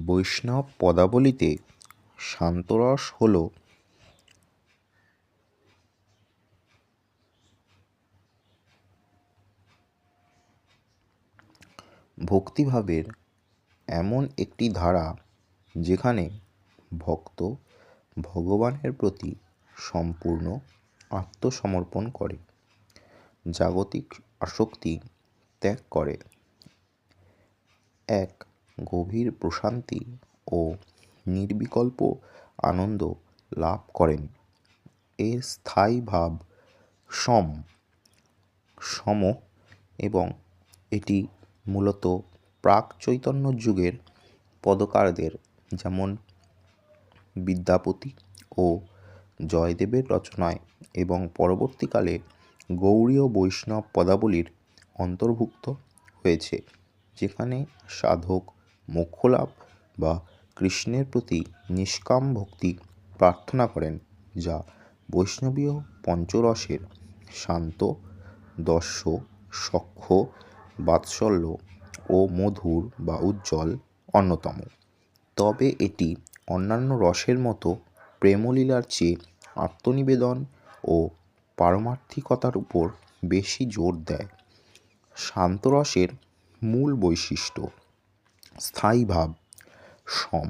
বৈষ্ণব পদাবলিতে শান্তরস হল ভক্তিভাবের এমন একটি ধারা যেখানে ভক্ত ভগবানের প্রতি সম্পূর্ণ আত্মসমর্পণ করে, জাগতিক আসক্তি ত্যাগ করে, এক গভীর প্রশান্তি ও নির্বিকল্প আনন্দ লাভ করেন। এর স্থায়ী ভাব সম এবং এটি মূলত প্রাক চৈতন্য যুগের পদকারদের যেমন বিদ্যাপতি ও জয়দেবের রচনায় এবং পরবর্তীকালে গৌড়ীয় বৈষ্ণব পদাবলীর অন্তর্ভুক্ত হয়েছে, যেখানে সাধক মোক্ষলাভ বা কৃষ্ণের প্রতি নিষ্কাম ভক্তি প্রার্থনা করেন, যা বৈষ্ণবীয় পঞ্চরসের শান্ত, দস্য, সখ্য, বাৎসল্য ও মধুর বা উজ্জ্বল অন্যতম। তবে এটি অন্যান্য রসের মতো প্রেমলীলার চেয়ে আত্মনিবেদন ও পারমার্থিকতার উপর বেশি জোর দেয়। শান্তরসের মূল বৈশিষ্ট্য স্থায়ী ভাব, সম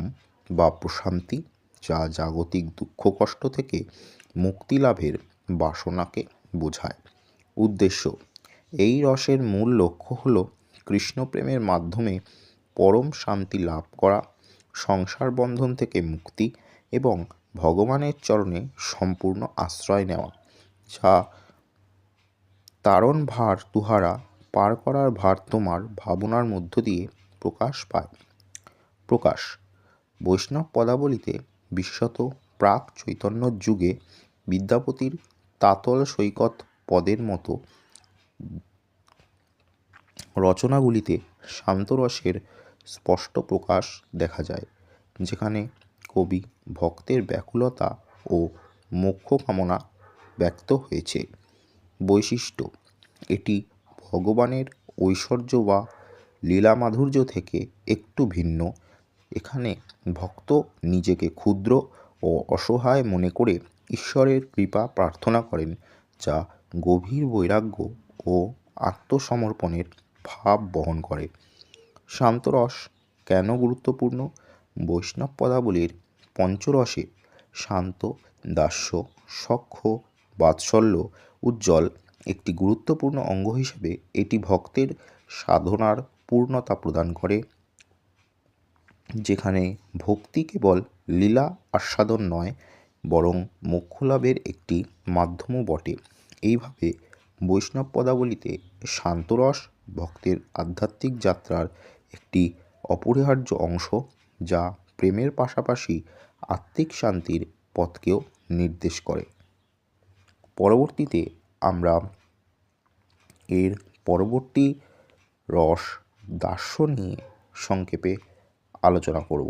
বা প্রশান্তি, যা জাগতিক দুঃখ কষ্ট থেকে মুক্তি লাভের বাসনাকে বোঝায়। উদ্দেশ্য: এই রসের মূল লক্ষ্য হল কৃষ্ণপ্রেমের মাধ্যমে পরম শান্তি লাভ করা, সংসার বন্ধন থেকে মুক্তি এবং ভগবানের চরণে সম্পূর্ণ আশ্রয় নেওয়া, যা তারণ ভার তুহারা পার করার ভার তোমার ভাবনার মধ্য দিয়ে প্রকাশ পায়। প্রকাশ: বৈষ্ণব পদাবলিতে বিশেষত প্রাক চৈতন্য যুগে বিদ্যাপতির তাতল সৈকত পদের মতো রচনাগুলিতে শান্তরসের স্পষ্ট প্রকাশ দেখা যায়, যেখানে কবি ভক্তের ব্যাকুলতা ও মোক্ষ কামনা ব্যক্ত হয়েছে। বৈশিষ্ট্য: এটি ভগবানের ঐশ্বর্য বা লীলা মাধুর্য থেকে একটু ভিন্ন। এখানে ভক্ত নিজেকে ক্ষুদ্র ও অসহায় মনে করে ঈশ্বরের কৃপা প্রার্থনা করেন, যা গভীর বৈরাগ্য ও আত্মসমর্পণের ভাব বহন করে। শান্তরস কেন গুরুত্বপূর্ণ? বৈষ্ণব পদাবলীর পঞ্চরসে শান্ত, দাস্য, সখ্য, বাৎসল্য, উজ্জ্বল একটি গুরুত্বপূর্ণ অঙ্গ হিসেবে এটি ভক্তের সাধনার পূর্ণতা প্রদান করে, যেখানে ভক্তি কেবল লীলা আস্বাদন নয়, বরং মোক্ষলাভের একটি মাধ্যমও বটে। এইভাবে বৈষ্ণব পদাবলিতে শান্তরস ভক্তের আধ্যাত্মিক যাত্রার একটি অপরিহার্য অংশ, যা প্রেমের পাশাপাশি আত্মিক শান্তির পথকেও নির্দেশ করে। পরবর্তীতে আমরা এর পরবর্তী রস দাস্য নিয়ে সংক্ষেপে আলোচনা করব।